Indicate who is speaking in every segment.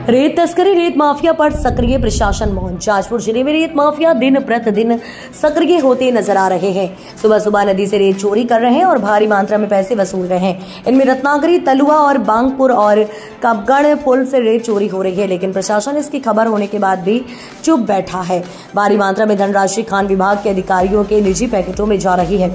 Speaker 1: रेत तस्करी, रेत माफिया पर सक्रिय प्रशासन मौन। जाजपुर जिले में रेत माफिया दिन प्रतिदिन सक्रिय होते नजर आ रहे हैं। सुबह सुबह नदी से रेत चोरी कर रहे हैं और भारी मात्रा में पैसे वसूल रहे हैं। इनमें रत्नागिरी, तलुआ और बांगपुर और कबगढ़ पुल से रेत चोरी हो रही है, लेकिन प्रशासन इसकी खबर होने के बाद भी चुप बैठा है। भारी मात्रा में धनराशि खान विभाग के अधिकारियों के निजी पैकेटों में जा रही है।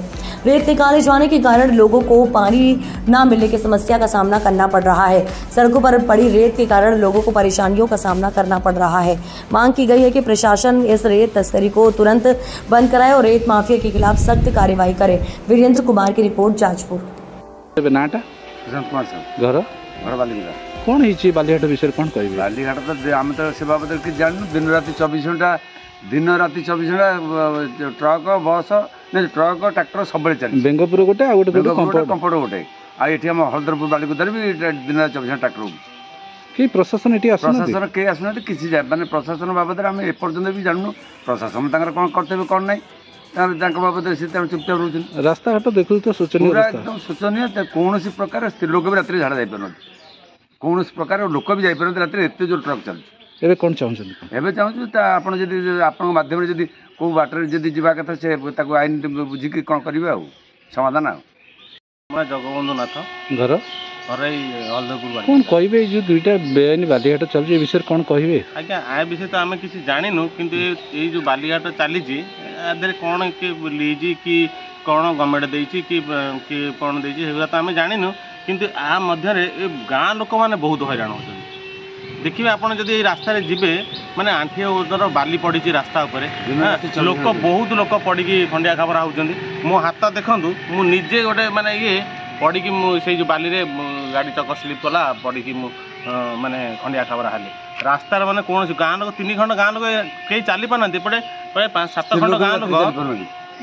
Speaker 1: रेत निकाले जाने के कारण लोगों को पानी न मिलने की समस्या का सामना करना पड़ रहा है। सड़कों पर पड़ी रेत के कारण लोगों को परेशानियों का सामना करना पड़ रहा है। मांग की गई है कि प्रशासन इस रेत तस्करी को तुरंत बंद कराए और रेत माफिया के खिलाफ सख्त कार्रवाई करे। वीरेंद्र कुमार की रिपोर्ट, जाजपुर।
Speaker 2: कौन है बालीघाट विषय कौन कह
Speaker 3: बालीघाट तो आम तो से बाबद कि जानू दिन राति 24 घंटा ट्रक बस ट्रक ट्राक्टर सब चलती।
Speaker 2: बेंगपुर गोटे
Speaker 3: कंपड़ गोटे आम हलदरपुर बालीकुदार भी दिन रात 24 घंटा ट्राक्टर
Speaker 2: कि प्रशासन
Speaker 3: प्रशासन कई आसुना किसी मानने प्रशासन बाबद आम एपर्तंत भी जानू प्रशासन कौन कर्तव्य कौन ना बाबद से चुपचाप रोच।
Speaker 2: रास्ता घाट देखु तो शोचनीय,
Speaker 3: एकदम शोचनीय। कौन प्रकार स्त्री लोक भी रात झाड़ा जापर कौन प्रकार लोक भी जापर रात एत जो ट्रक चलती।
Speaker 2: एवं कौन चाहते
Speaker 3: एवं चाहूँ आप माध्यम जब कौ बाटर जब जावा कथा से आईन बुझिकी कौन करेंगे समाधान आ
Speaker 4: जगबंधु नाथ
Speaker 2: घर
Speaker 4: घर हलदरपुर
Speaker 2: कौन कहे जो दुईटा बेआईन बालीघाट चलती विषय कौन कहे?
Speaker 4: आज्ञा आ विषय तो आम किसी जानू कि जो बालीघाट चली कौन किए लीज कि कौन गवर्नमेंट देती कि कौन देती तो आम जानू कि आ मध्य गाँ लोक मैंने बहुत हैरान होती। देखिए आप रास्ता जीवे माने आंठी ओजर बाली पड़ी रास्ता लोक बहुत लोक पड़ी खंडिया खबरा होती। मो हाथ देखूँ मुझे गोटे माने ये पड़ी से जो बाली रे गाड़ी चक स्लीप कला पड़ी माने खंडिया खबरा हाली रास्तार माने कौन गाँ लोक 3 खंड गाँ लोक कई चली पाना पड़े प्राय 5-7 खंड गाँ लोक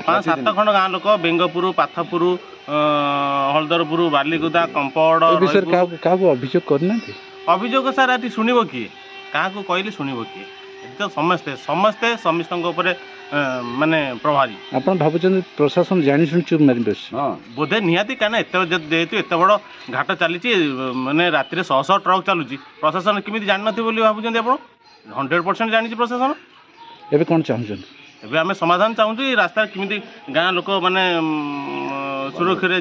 Speaker 4: 5-7 खंड गाँ लोक बेंगपुर, पाथपुर, हलदरपुर, बालीकुदा, कंपड़
Speaker 2: अभियोग करना
Speaker 4: अभियोग सार ये शुणव किए क्या कहले शुणव किए तो समस्ते समस्ते समस्त माने प्रभारी
Speaker 2: आप भावुं प्रशासन जानी शुणी चुप मारी बस
Speaker 4: बोधे निहाती कहीं जेहेतु एत बड़ घाट चली माने राति 100 ट्रक चलुची प्रशासन केमी जान बोली भावुं आप 100% जानी प्रशासन।
Speaker 2: एवं कौन चाहते
Speaker 4: एवं आम समाधान चाहूँ रास्ता केमी गाँ लोक माने सुरक्षा